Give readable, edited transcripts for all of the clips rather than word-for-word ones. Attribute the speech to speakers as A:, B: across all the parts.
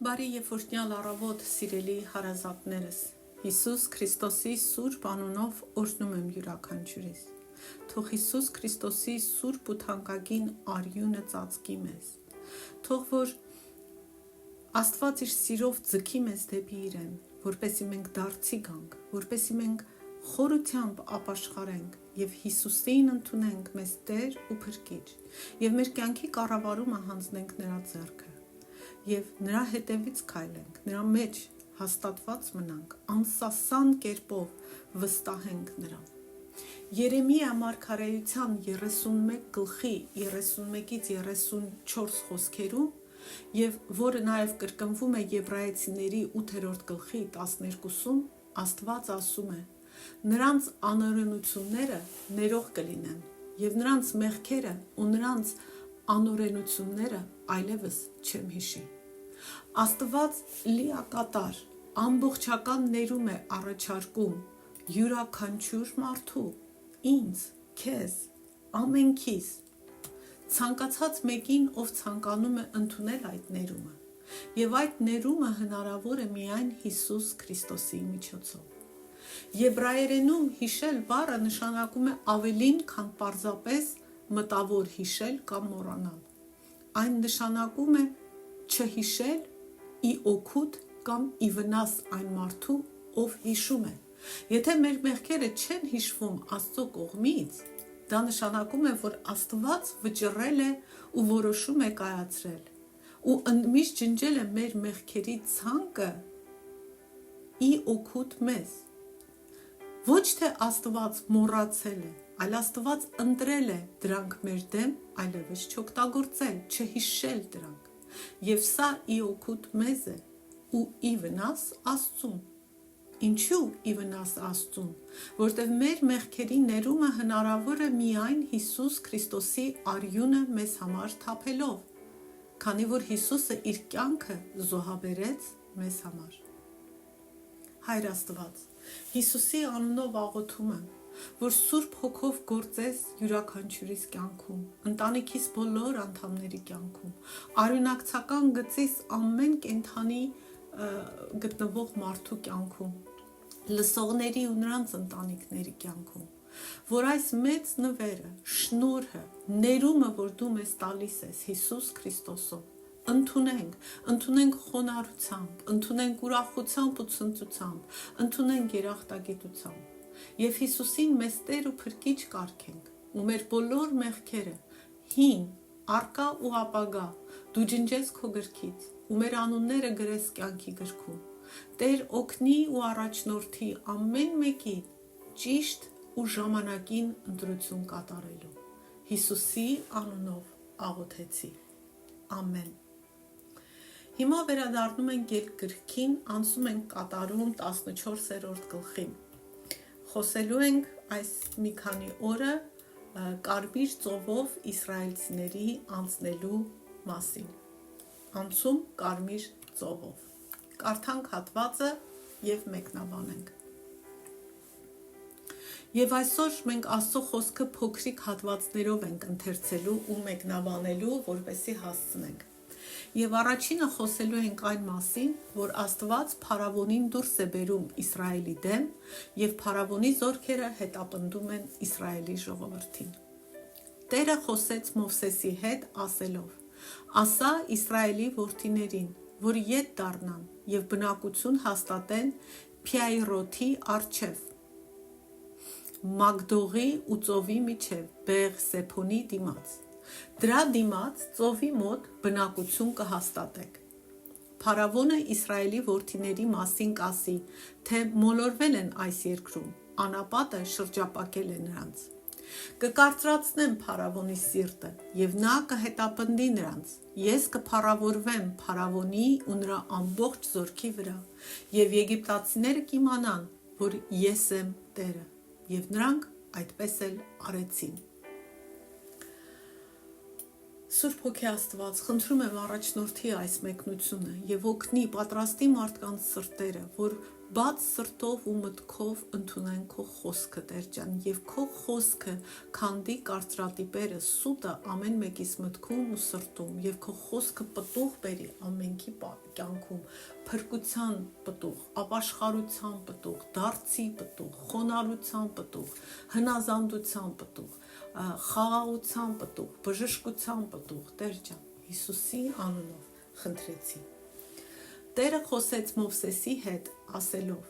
A: Բարի եւ օրհնյալ առավոտ, սիրելի հարազատներս։ Հիսուս Քրիստոսի սուրբ անունով օրհնում եմ յուրաքանչյուրիս։ Թող Հիսուս Քրիստոսի սուրբ ու թանկագին արյունը ծածկի մեզ։ Թող որ Աստված իր սիրով ձգի մեզ դեպի իրեն, որպեսզի մենք դարձի գանք, որպեսզի մենք խորությամբ ապաշխարենք եւ Հիսուսին ընդունենք մեզ Տեր ու Փրկիչ, եւ մեր կյանքի կառավարումը հանձնենք նրա ձեռքը, եւ նրա հետևից քայլենք, նրա մեջ հաստատված մնանք, անսասան կերպով վստահենք նրան։ Երեմիա մարգարեության 31 գլխի 31-ից 34 խոսքերում եւ որը նաեւ կրկնվում է Եբրայեցիների 8-րդ գլխի 12-ում Աստված ասում է. նրանց անօրենությունները ներող կլինեն եւ նրանց մեղքերը ու նրանց անօրենությունները այլևս չեմ հիշի։ Աստված լիակատար, ամբողջական ներում է առաջարկում յուրաքանչյուր մարդու, ինձ, քեզ, ամենքիս, ցանկացած մեկին, ով ցանկանում է ընդունել այդ ներումը, եւ այդ ներումը հնարավոր է միայն Հիսուս Քրիստոսի միջոցով։ Եբրայերենում հիշել բառը նշանակում է ավելին, քան պարզապես մտավոր հիշել կամ մոռանալ։ Այն նշանակում է չհիշել ի օգուտ կամ ի վնաս այն մարդու, ով հիշում է։ Եթե մեր մեղքերը չեն հիշվում Աստծո կողմից, դա նշանակում է, որ Աստված վճռել է ու որոշում է կայացրել ու ընդմիշտ ջնջել է մեր մեղքերի ցանկը ի օգուտ մեզ։ Ոչ թե Աստված մոռացել է, այլ Աստված ընտրել է դրանք մեր դեմ այլևս չօգտագործել, չհիշել դրանք։ Եվ սա ի օգուտ մեզ է ու ի վնաս Աստծուն։ Ինչու ի վնաս Աստծուն, որտեղ մեր մեղքերի ներումը հնարավոր է միայն Հիսուս Քրիստոսի արյունը մեզ համար թափելով, քանի որ Հիսուսը իր կյանքը զոհաբերեց մեզ համար։ Հայր Աստված, Հիսուսի անունով աղոթում եմ, որ Սուրբ Հոգով գործես յուրաքանչյուրիս կյանքում, ընտանիքիս բոլոր անդամների կյանքում, արյունակցական գծիս ամեն կենդանի գտնվող մարդու կյանքում, լսողների ու նրանց ընտանիքների կյանքում, որ այս մեծ նվերը, շնորհը, ներումը, որ դու մեզ տալիս ես Հիսուս Քրիստոսով, ընդունենք խոնարհությամբ, ընդունենք ուրախությամբ ու ցնծությամբ, ընդունենք երախտագիտությամբ եւ Հիսուսին մեզ Տեր ու Փրկիչ կարգենք ու մեր բոլոր մեղքերը հին, առկա ու ապագա դու ջնջես քո գրքից ու մեր անունները գրես կյանքի գրքում։ Տեր օգնի ու առաջնորդի ամեն մեկի ճիշտ ու ժամանակին ընտրություն կատարելու։ Հիսուսի անունով աղոթեցի։ Ամեն։ Հիմա վերադառնում ենք Ելք գրքին, անցում ենք կատարում 14-րդ գլխին։ Խոսելու ենք այս մի քանի օրը կարմիր ծովով իսրայելցիների անցնելու մասին։ Անցում կարմիր ծովով։ Կարդանք հատվածը եւ մեկնաբանենք։ Եվ այսօր մենք Աստծո խոսքը փոքրիկ հատվածներով ենք ընթերցելու ու մեկնաբանելու, որպեսզի հասցնենք։ Եվ առաջինը խոսելու ենք այն մասին, որ Աստված փարավոնին դուրս է բերում Իսրայելի դեմ եւ փարավոնի զորքերը հետապնդում են Իսրայելի ժողովրդին։ Տերը խոսեց Մովսեսի հետ ասելով. ասա Իսրայելի որդիներին, որ ետ դառնան եւ բնակություն հաստատեն Փիայրոթի առջև, Մագդողի ու ծովի միջև, Բեղ-Սեփոնի դիմաց։ Դրա դիմաց ծովի մոտ բնակություն կհաստատեք։ Փարավոնը Իսրայելի որդիների մասին կասի, թե մոլորվել են այս երկրում, անապատը շրջապակել է նրանց։ Կկարծրացնեմ փարավոնի սիրտը, եւ նա կհետապնդի նրանց։ Ես կփարավորվեմ փարավոնի ու նրա ամբողջ զորքի վրա, եւ եգիպտացիները կիմանան, որ ես եմ Տերը, եւ նրանք այդպես էլ արեցին։ Սուրբ Հոգի Աստված, խնդրում եմ առաջնորդի այս մեկնությունը եւ օգնի պատրաստի մարդկանց սրտերը, որ բաց սրտով ու մտքով ընդունեն քո խոսքը, Տեր ջան, եւ քո խոսքը քանդի կարծրատիպերը, սուտը ամեն մեկիս մտքում ու սրտում, եւ քո խոսքը պտուղ բերի ամենքի կյանքում, փրկության պտուղ, ապաշխարության պտուղ, դարձի պտուղ, խոնարհության պտուղ, հնազանդության պտուղ, խաղաղության պտուղ, բժշկության պտուղ, Տեր ջան, Հիսուսի անունով խնդրեցի։ Տերը խոսեց Մովսեսի հետ ասելով.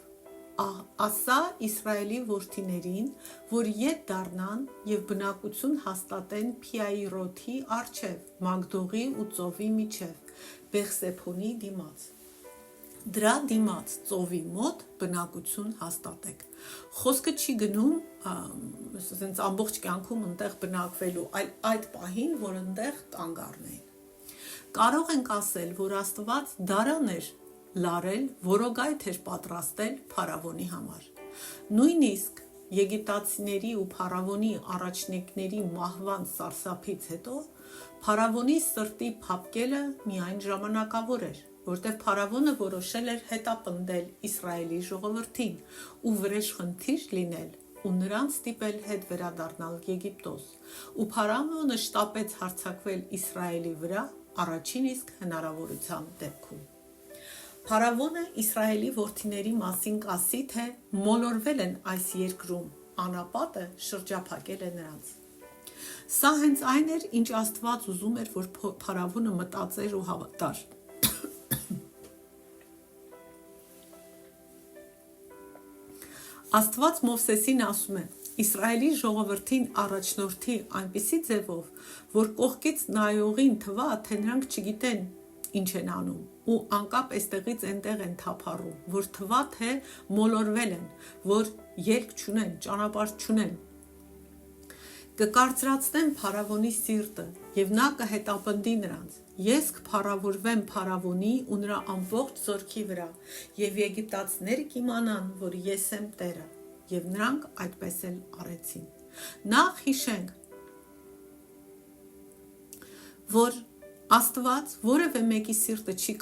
A: ասա Իսրայելի որդիներին, որ ետ դառնան եւ բնակություն հաստատեն Փիայրոթի առջև, Մագդողի ու ծովի միջև, Բեղսեփոնի դիմաց։ Դրա դիմաց ծովի մոտ բնակություն հաստատեք։ Խոսքը չի գնում ասենց ամբողջ կյանքում այնտեղ բնակվելու, այլ այդ պահին, որ այնտեղ կանգ առնեն։ Կարող ենք ասել, որ Աստված դարան էր լարել, որոգայթ էր պատրաստել փարավոնի համար։ Նույնիսկ եգիպտացիների ու փարավոնի առաջնեկների մահվան սարսափից հետո փարավոնի սրտի փափկելը միայն ժամանակավոր էր, որտեղ փարավոնը որոշել էր հետապնդել Իսրայելի ժողովրդին ու վրեժխնդիր լինել ու նրանց ստիպել հետ վերադառնալ Եգիպտոս, ու փարավոնը շտապեց հարձակվել Իսրայելի վրա առաջին իսկ հնարավորության դեպքում։ Փարավոնը Իսրայելի որդիների մասին կասի, թե մոլորվել են այս երկրում, անապատը շրջափակել է նրանց։ Սա հենց այն էր, ինչ Աստված ուզում էր, որ փարավոնը մտածեր ու հավատար։ Աստված Մովսեսին ասում է. Իսրայելի ժողովրդին առաջնորդի այնպիսի ձևով, որ կողքից նայողին թվա, թե նրանք չգիտեն ինչ են անում, ու անկապ էստեղից այնտեղ են թափառում, որ թվա, թե մոլորվել են, որ ելք չունեն, ճանապարհ չունեն։ Կկարծրացնեմ փարավոնի սիրտը, եւ նա կհետապնդի նրանց։ Ես կփարավորվեմ փարավոնի ու նրա ամբողջ զորքի վրա, եւ եգիպտացիները կիմանան, որ ես եմ Տերը, եւ նրանք այդպես էլ արեցին։ Նախ հիշենք, որ Աստված որևէ մեկի սիրտը չի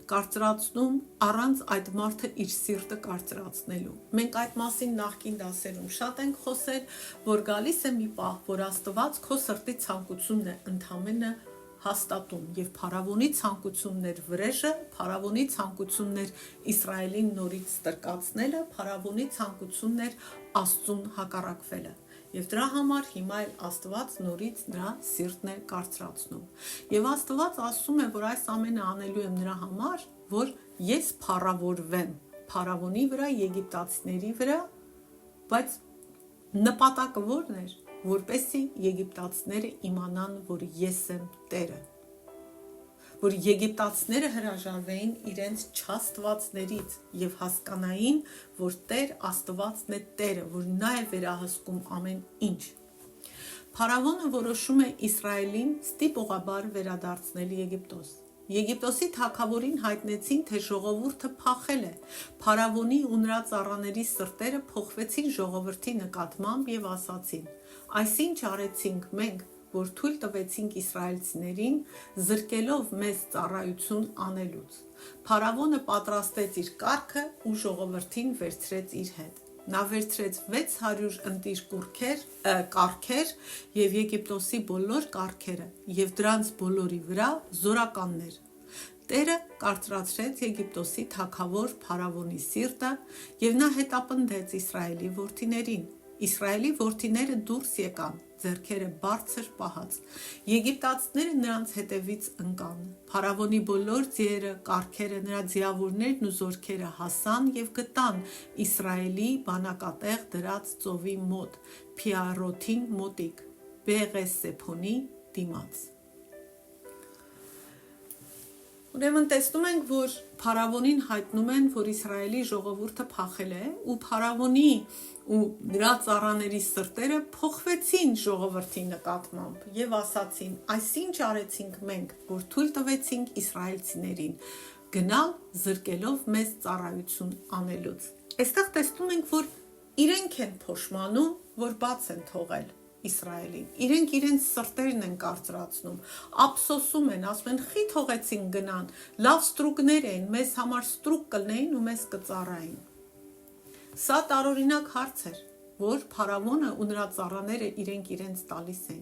A: կարծրացնում առանց այդ մարդը իր սիրտը կարծրացնելու։ Մենք այդ մասին նախկին դասերում շատ ենք խոսել, որ գալիս է մի պահ, որ Աստված քո սրտի ցանկությունն է ընդհանրապես հաստատում, եւ փարավոնի ցանկություններ վրեժը, փարավոնի ցանկություններ Իսրայելին նորից ստրկացնելը, փարավոնի ցանկություններ Աստծուն հակառակվելը։ Եվ դրա համար հիմա էլ Աստված նորից նրա սիրտն է կարծրացնում։ Եվ Աստված ասում է, որ այս ամենը անելու եմ նրա համար, որ ես փարավորվեմ փարավոնի վրա, եգիպտացիների վրա, բայց նպատակը ո՞րն էր, որպեսզի եգիպտացիները իմանան, որ ես եմ Տերը, որ եգիպտացիները հրաժարվեին իրենց չաստվածներից եւ հասկանային, որ Տեր Աստվածն է Տերը, որ նա է վերահսկում ամեն ինչ։ Փարավոնը որոշում է Իսրայելին ստիպողաբար վերադարձնել Եգիպտոս։ Եգիպտոսի թագավորին հայտնեցին, թե ժողովուրդը փախել է։ Փարավոնի ու նրա ծառաների սրտերը փոխվեցին ժողովրդի նկատմամբ եւ ասացին. այսինչ արեցինք մենք, որ թույլ տվեցինք իսրայելցիներին, զրկելով մեզ ծառայություն անելուց։ Փարավոնը պատրաստեց իր կառքը ու ժողովրդին վերցրեց իր հետ։ Նա վերցրեց 600 ընտիր կառքեր եւ Եգիպտոսի բոլոր կառքերը եւ դրանց բոլորի վրա զորականներ։ Տերը կարծրացրեց Եգիպտոսի թագավոր Փարավոնի սիրտը եւ նա հետապնդեց Իսրայելի որդիներին։ Իսրայելի որդիները դուրս եկան, ձեռքերը բարձր պահած։ Եգիպտացիները նրանց հետևից ընկան։ Փարավոնի բոլոր ձիերը, կառքերը, նրա ձիավորներն ու զորքերը հասան եւ գտան Իսրայելի բանակատեղ դրած ծովի մոտ, Փիայրոթին մոտիկ, Բեղսեփոնի դիմաց։ Ուրեմն տեսնում ենք, որ փարավոնին հայտնում են, որ Իսրայելի ժողովուրդը փախել է, ու փարավոնի ու նրա ծառաների սրտերը փոխվեցին ժողովրդի նկատմամբ եւ ասացին. այսինչ արեցինք մենք, որ թույլ տվեցինք իսրայելցիներին գնալ զրկելով մեզ ծառայություն անելուց։ Այստեղ տեսնում ենք, որ իրենք են փոշմանում, որ բաց են թողել Իսրայելին։ Իրենք իրենց սրտերն են կարծրացնում, ափսոսում են, ասում են՝ «Խի թողեցին գնան, լավ ստրուկներ են, մեզ համար ստրուկ կլնեին ու մեզ կծառային»։ Սա տարօրինակ հարց էր, որ Փարավոնը ու նրա ծառաները իրենց տալիս էին։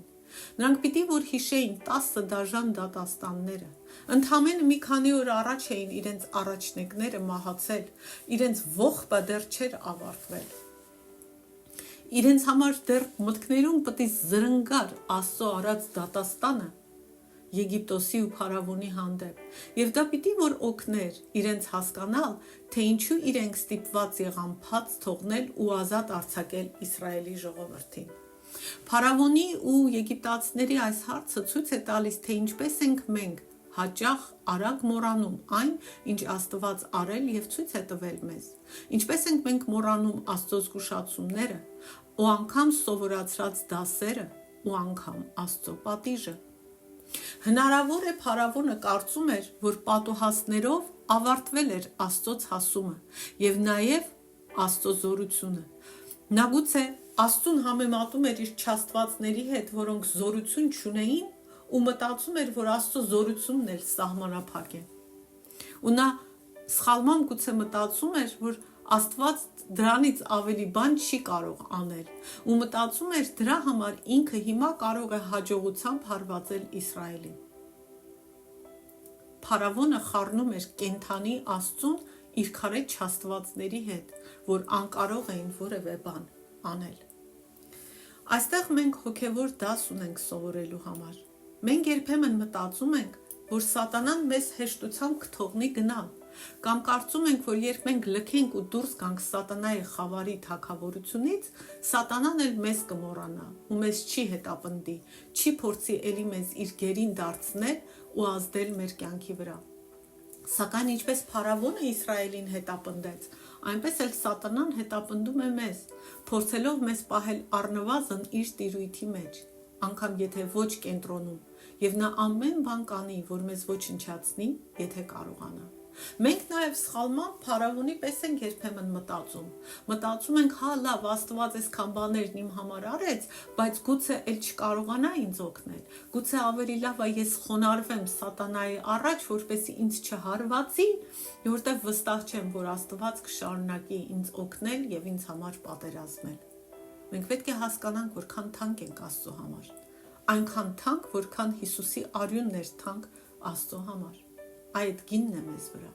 A: Նրանք պիտի որ հիշեին 10 դաժան դատաստանները։ Ընդամենը մի քանի օր առաջ էին իրենց առաջնեկները մահացել, իրենց ողբը դեռ չէր ավարտվել։ Իրենց համար դեռ մտքներում պիտի զրնգար Աստծո արած դատաստանը Եգիպտոսի ու Փարավոնի հանդեպ, եւ դա պիտի որ օգներ իրենց հասկանալ, թե ինչու իրենք ստիպված եղան փած թողնել ու ազատ արձակել Իսրայելի ժողովրդին։ Փարավոնի ու եգիպտացիների այս հարցը ցույց է տալիս, թե ինչպես ենք մենք հաճախ արագ մոռանում այն, ինչ Աստված արել եւ ցույց է տվել մեզ։ Ինչպես ենք մենք մոռանում Աստծո զգուշացումները, ու անգամ սովորացրած դասերը, ու անգամ Աստծո պատիժը։ Հնարավոր է Փարավոնը կարծում էր, որ պատուհասներով ավարտվել էր Աստծո հասումը եւ նաեւ Աստծո զորությունը։ Նա գուցե Աստծուն համեմատում էր իր չաստվածների հետ, որոնք զորություն չունեին, ու մտածում էր, որ Աստծո զորությունն էլ սահմանափակ է։ Ու նա սխալմամբ գուցե մտածում էր, որ Աստված դրանից ավելի բան չի կարող անել, ու մտածում էր դրա համար ինքը հիմա կարող է հաջողությամբ հարվածել Իսրայելին։ Փարավոնը խառնում էր կենթանի Աստծուն իր քարե չաստվածների հետ, որ անկարող էին որևէ բան անել։ Այստեղ մենք հոգևոր դաս ունենք սովորելու համար։ Մենք երբեմն մտածում ենք, որ սատանան մեզ հեշտությամբ կթողնի գնալ, կամ կարծում ենք, որ երբ մենք լքենք ու դուրս գանք սատանայի խավարի թագավորությունից, սատանան էլ մեզ կմոռանա ու մեզ չի հետապնդի, չի փորձի էլի մեզ իր գերին դարձնել ու ազդել մեր կյանքի վրա։ Սակայն ինչպես Փարավոնը Իսրայելին հետապնդեց, այնպես էլ սատանան հետապնդում է մեզ, փորձելով մեզ պահել առնվազն իր տիրույթի մեջ, անգամ եթե ոչ կենտրոնում, եւ նա ամեն բան կանի, որ մեզ ոչնչացնի, եթե կարողանա։ Մենք նաև սխալմամբ Փարավոնի պես ենք երբեմն մտածում ենք, հա լավ, Աստված այսքան բաներն իմ համար արեց, բայց գուցե էլ չկարողանա ինձ օգնել, գուցե ավելի լավ է ես խոնարհվեմ սատանայի առաջ, որպեսզի ինձ չհարվածի, որտեղ վստահ չեմ, որ Աստված կշարունակի ինձ օգնել եւ ինձ համար պատերազմել։ Մենք պետք է հասկանանք, որքան թանկ ենք Աստծո համար, այնքան թանկ, որքան Հիսուսի արյունն էր թանկ Աստծո համար։ Այդ գինն է մեզ վրա։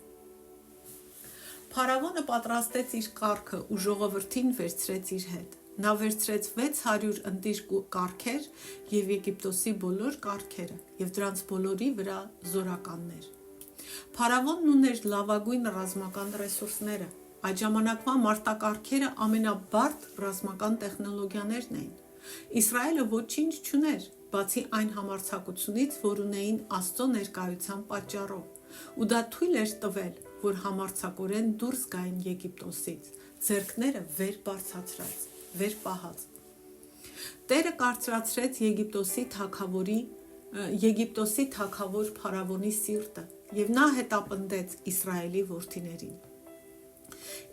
A: Փարավոնը պատրաստեց իր կառքը ու ժողովրդին վերցրեց իր հետ։ Նա վերցրեց 600 ընտիր կառքեր եւ Եգիպտոսի բոլոր կառքերը եւ դրանց բոլորի վրա զորականներ։ Փարավոնն ուներ լավագույն ռազմական ռեսուրսները։ Այդ ժամանակվա մարտակառքերը ամենաբարդ ռազմական տեխնոլոգիաներն էին։ Իսրայելը ոչինչ չուներ, բացի այն համարձակությունից, որ ունեին Աստծո ներկայության պատճառով, ու դա թույլ էր տվել, որ համարձակորեն դուրս գային Եգիպտոսից, ձեռքները վեր բարձրացրած, վեր պահած։ Տերը կարծրացրեց Եգիպտոսի թագավոր Փարավոնի սիրտը, եւ նա հետապնդեց Իսրայելի որդիներին։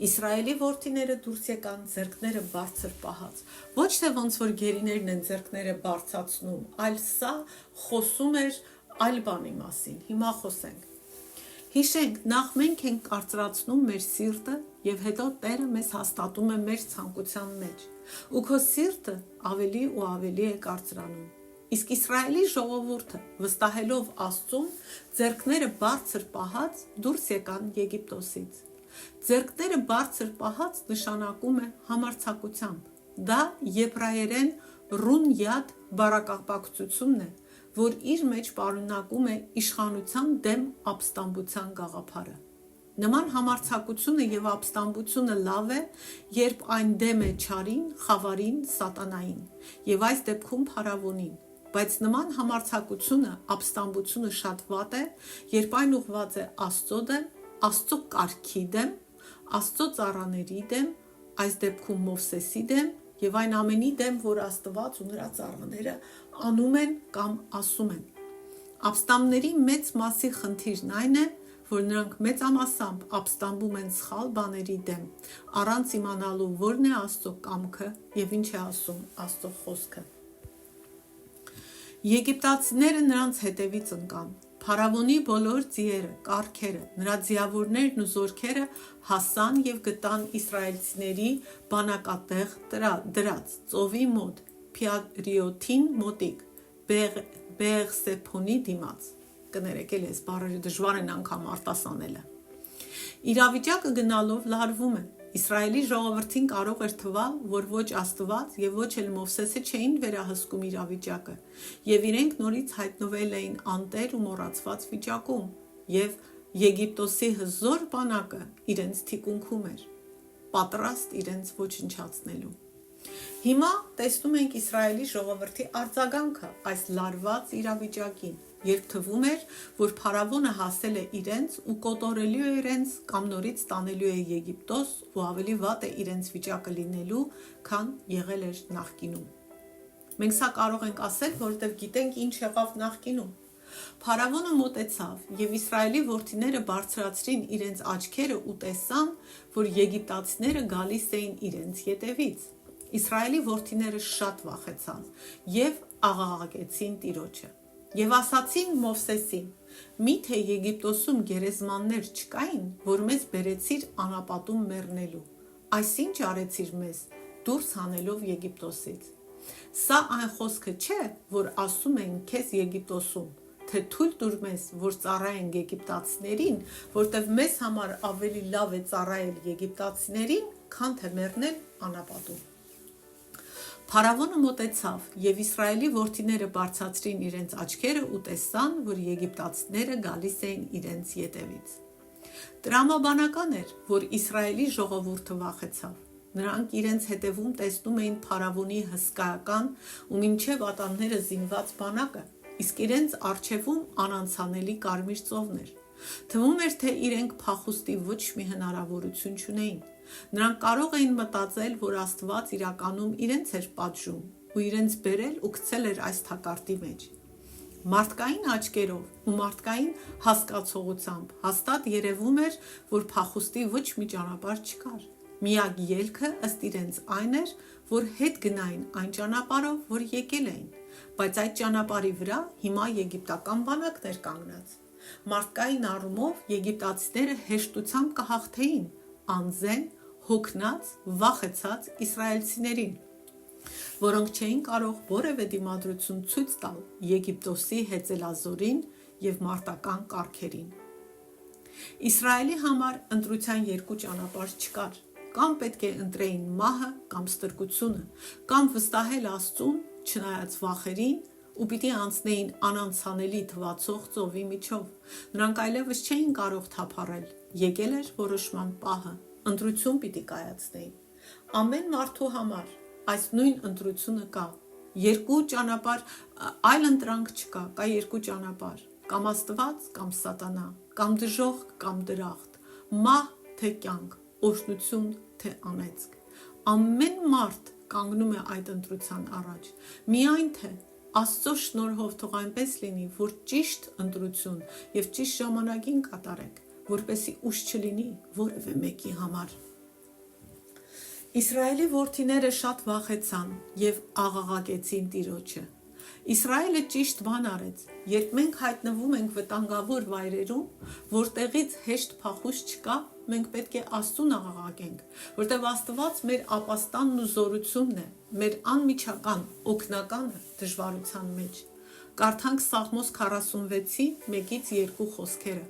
A: Իսրայելի որդիները դուրս եկան ձեռքները բարձր պահած։ Ոչ թե ոնց որ գերիներն են ձեռքները բարձրացնում, այլ սա խոսում էր այլ բանի մասին։ Հիմա խոսենք։ Հիշենք, նախ մենք ենք կարծրացնում մեր սիրտը եւ հետո Տերը մեզ հաստատում է մեր ցանկության մեջ։ Ու քո սիրտը ավելի ու ավելի է կարծրանում։ Իսկ Իսրայելի ժողովուրդը, վստահելով Աստծուն, ձեռքները բարձր պահած դուրս եկան Եգիպտոսից։ Ձեռքները բարձր պահած նշանակում է համարձակությամբ։ Դա եբրայերեն ռուն յադ բառակապակցությունն է, որ իր մեջ պարունակում է իշխանության դեմ ապստամբության գաղափարը։ Նման համարձակությունը եւ ապստամբությունը լավ է, երբ այն դեմ է չարին, խավարին, սատանային եւ այս դեպքում Փարավոնին, բայց նման համարձակությունը, ապստամբությունը շատ վատ է, երբ այն ուղղված է Աստծո դեմ, Աստծո կարգի դեմ, Աստծո ծառաների դեմ, այս դեպքում Մովսեսի դեմ եւ այն ամենի դեմ, որ Աստված ու նրա ծառաները անում են կամ ասում են։ Ապստամբների մեծ մասի խնդիրն այն է, որ նրանք մեծամասամբ ապստամբում են սխալ բաների դեմ, առանց իմանալու որն է Աստծո կամքը եւ ինչ է ասում Աստծո խոսքը։ Եգիպտացիները նրանց հետևից ընկան, Փարավոնի բոլոր ձիերը, կառքերը, նրա ձիավորներն ու զորքերը հասան եւ գտան իսրայելցիների բանակատեղ դրած ծովի մոտ, Փիարիոթին մոտիկ, Բեղսեփոնի դիմաց։ Կներեք, այս բառերը դժվար են անգամ արտասանելը։ Իրավիճակը գնալով լարվում է։ Իսրայելի ժողովրդին կարող էր թվալ, որ ոչ Աստված եւ ոչ էլ Մովսեսը չէին վերահսկում իրավիճակը, եւ իրենք նորից հայտնվել էին անտեր ու մոռացված վիճակում, եւ Եգիպտոսի հզոր բանակը իրենց թիկունքում էր, պատրաստ իրենց ոչնչացնելու։ Հիմա տեսնում ենք Իսրայելի ժողովրդի արձագանքը այս լարված իրավիճակին, երբ թվում էր, որ փարավոնը հասել է իրենց ու կոտորելու է իրենց կամ նորից տանելու է Եգիպտոս ու ավելի վատ է իրենց վիճակը լինելու, քան եղել էր նախկինում։ Մենք սա կարող ենք ասել, որովհետև գիտենք ինչ եղավ նախկինում։ Փարավոնը մոտեցավ եւ Իսրայելի որդիները բարձրացրին իրենց աչքերը ու տեսան, որ եգիպտացիները գալիս էին իրենց ետևից։ Իսրայելի որդիները շատ վախեցան եւ աղաղակեցին Տիրոջը։ Եվ ասացին Մովսեսին. «Միթե Եգիպտոսում գերեզմաններ չկային, որ մեզ բերեցիր անապատում մեռնելու։ Այսինչ արեցիր մեզ, դուրս հանելով Եգիպտոսից։ Սա այն խոսքը չէ, որ ասում են քեզ Եգիպտոսում, թե թույլ տուր մեզ, որ ծառայենք եգիպտացիներին, որտև մեզ համար ավելի լավ է ծառայել եգիպտացիներին, քան թե մեռնել անապատում»։ Փարավոնը մոտեցավ, եւ Իսրայելի որդիները բարձրացրին իրենց աչքերը ու տեսան, որ եգիպտացիները գալիս էին իրենց ետևից։ Տրամաբանական էր, որ Իսրայելի ժողովուրդը վախեցավ։ Նրանք իրենց հետևում տեսնում էին փարավոնի հսկայական ու մինչև ատամները զինված բանակը, իսկ իրենց առջևում անանցանելի կարմիր ծովներ։ Թվում էր, թե իրենք փախուստի ոչ մի հնարավորություն չունեին։ Նրանք կարող էին մտածել, որ Աստված իրականում իրենց էր պատժում ու իրենց բերել ու գցել էր այս թակարդի մեջ։ Մարդկային աչքերով ու մարդկային հասկացողությամբ հաստատ երևում էր, որ փախուստի ոչ մի ճանապարհ չկար։ Միակ ելքը ըստ իրենց այն էր, որ հետ գնային այն ճանապարհով, որ եկել էին, բայց այդ ճանապարհի վրա հիմա եգիպտական բանակն էր կանգնած։ Մարդկային առումով եգիպտացիները հեշտությամբ կհաղթեին անզեն, հոգնած, վախեցած իսրայելցիներին, որոնք չէին կարող որևէ դիմադրություն ցույց տալ Եգիպտոսի հեծելազորին եւ մարտական կառքերին։ Իսրայելի համար ընտրության երկու ճանապարհ չկար։ Կամ պետք է ընտրեին մահը կամ ստրկությունը, կամ վստահել Աստծուն, չնայած վախերին, ու պիտի անցնեին անանցանելի թվացող ծովի միջով։ Նրանք այլևս չէին կարող թափառել։ Եկել էր որոշման պահը, ընտրություն պիտի կայացնեին։ Ամեն մարդու համար այս նույն ընտրությունը կա։ Երկու ճանապարհ, այլ ընտրանք չկա, կա երկու ճանապարհ, կամ Աստված, կամ Սատանա, կամ դժոխք, կամ դրախտ, մահ թե կյանք, օրհնություն թե անեծք։ Ամեն մարդ կանգնում է այդ ընտրության առաջ։ Միայն թե Աստծո շնորհով թող այնպես լինի, որ ճիշտ ընտրություն եւ ճիշտ ժամանակին կատարեք, որպեսզի ուշ չլինի որևէ մեկի համար։ Իսրայելի որդիները շատ վախեցան եւ աղաղակեցին Տիրոջը։ Իսրայելը ճիշտ բան արեց։ Երբ մենք հայտնվում ենք վտանգավոր վայրերում, որտեղից հեշտ փախուստ չկա, մենք պետք է Աստծուն աղաղակենք, որտեղ Աստված մեր ապաստանն ու զորությունն է, մեր անմիջական օգնականը դժվարության մեջ։ Կարդանք Սաղմոս 46-ի 1-2 խոսքերը։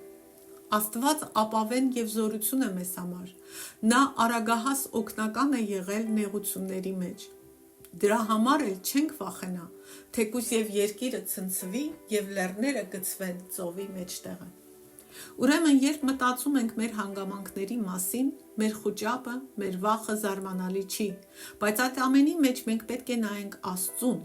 A: Աստված ապավեն եւ զորություն է մեզ համար։ Նա արագահաս օգնական է եղել նեղությունների մեջ։ Դրա համար էլ չենք վախենա, թեկուզ եւ երկիրը ցնցվի եւ լեռները գցվեն ծովի մեջտեղը։ Ուրեմն, երբ մտածում ենք մեր հանգամանքների մասին, մեր խուճապը, մեր վախը զարմանալի չի, բայց այդ ամենի մեջ մենք պետք է նայենք Աստծուն,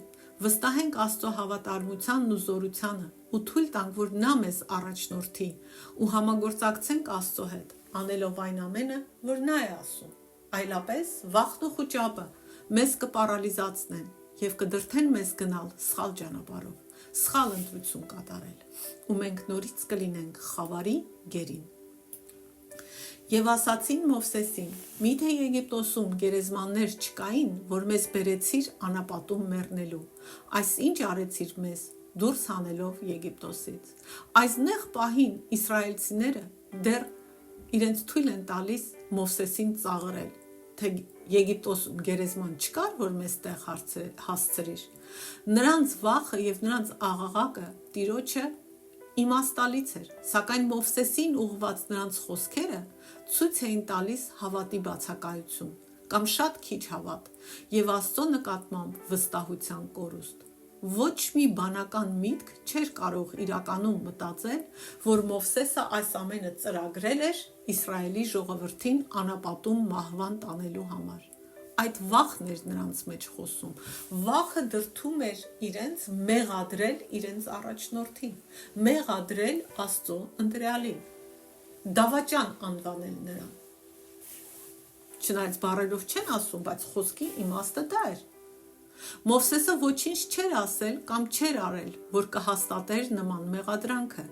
A: վստահենք Աստծո հավատարմությանն ու զորությանը ու թույլ տանք, որ նա մեզ առաջնորդի ու համագործակցենք Աստծո հետ, անելով այն ամենը, որ նա է ասում։ Այլապես վախն ու խուճապը մեզ կպարալիզացնեն եւ կդրթեն մեզ գնալ սխալ ճանապարհով, սխալ ընտրություն կատարել, ու մենք նորից կլինենք խավարի գերին։ Եվ ասացին Մովսեսին. «Միթե Եգիպտոսում գերեզմաններ չկային, որ մեզ բերեցիր անապատում մեռնելու։ Այս ինչ արեցիր մեզ, դուրս հանելով Եգիպտոսից։ Այս նեղ պահին իսրայելցիները դեռ իրենց թույլ են տալիս Մովսեսին ծաղրել, թե Եգիպտոսում գերեզման չկար, որ մեզ տեղ հասցրիր։ Նրանց վախը եւ նրանց աղաղակը Տիրոջը իմաստալից էր, սակայն Մովսեսին ուղղված նրանց խոսքերը ցույց էին տալիս հավատի բացակայություն կամ շատ քիչ հավատ եւ Աստծո նկատմամբ վստահության կորուստ։ Ոչ մի բանական միտք չէր կարող իրականում մտածել, որ Մովսեսը այս ամենը ծրագրել էր Իսրայելի ժողովրդին անապատում մահվան տանելու համար։ Այդ վախն էր նրանց մեջ խոսում։ Վախը դրդում էր իրենց մեղադրել իրենց առաջնորդին, մեղադրել Աստծո ընտրյալին, դավաճան անվանել նրան։ Չնայած բառերով չեն ասում, բայց խոսքի իմաստը դա էր։ Մովսեսը ոչինչ չէր ասել կամ չէր արել, որ կհաստատեր նման մեղադրանքը,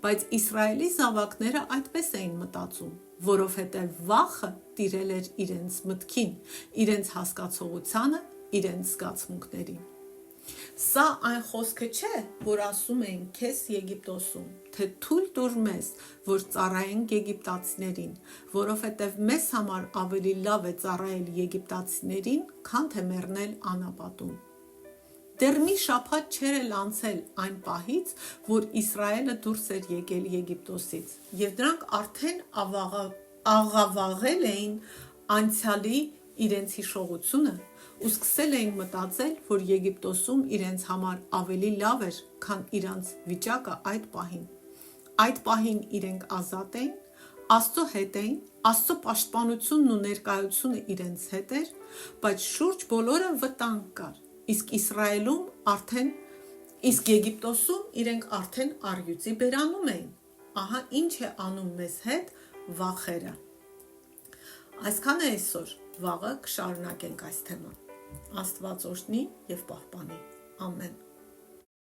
A: բայց Իսրայելի զավակները այդպես էին մտածում, որովհետև վախը տիրել էր իրենց մտքին, իրենց հասկացողությանը, իրենց զգացմունքներին։ Սա այն խոսքը չէ, որ ասում էին քեզ Եգիպտոսում, թե թույլ տուր մեզ, որ ծառայենք եգիպտացիներին, որովհետև մեզ համար ավելի լավ է ծառայել եգիպտացիներին, քան թե մեռնել անապատում։ Դեռ մի շաբաթ չէր էլ անցել այն պահից, որ Իսրայելը դուրս էր եկել Եգիպտոսից, եւ դրանք արդեն աղավաղել էին անցյալի իրենց հիշողությունը ու սկսել էին մտածել, որ Եգիպտոսում իրենց համար ավելի լավ էր, քան իրանց վիճակը այդ պահին։ Այդ պահին իրենք ազատ էին, Աստծո հետ էին, Աստծո պաշտպանությունն ու ներկայությունը իրենց հետ էր, բայց շուրջ բոլորը վտանգ կար, իսկ Եգիպտոսում իրենք արդեն առյուծի բերանում էին։ Ահա ինչ է անում մեզ հետ վախերը։ Այսքան է այսօր, վաղը կշարունակենք այս թեման։ Աստված օրհնի եւ պահպանի։ Ամեն։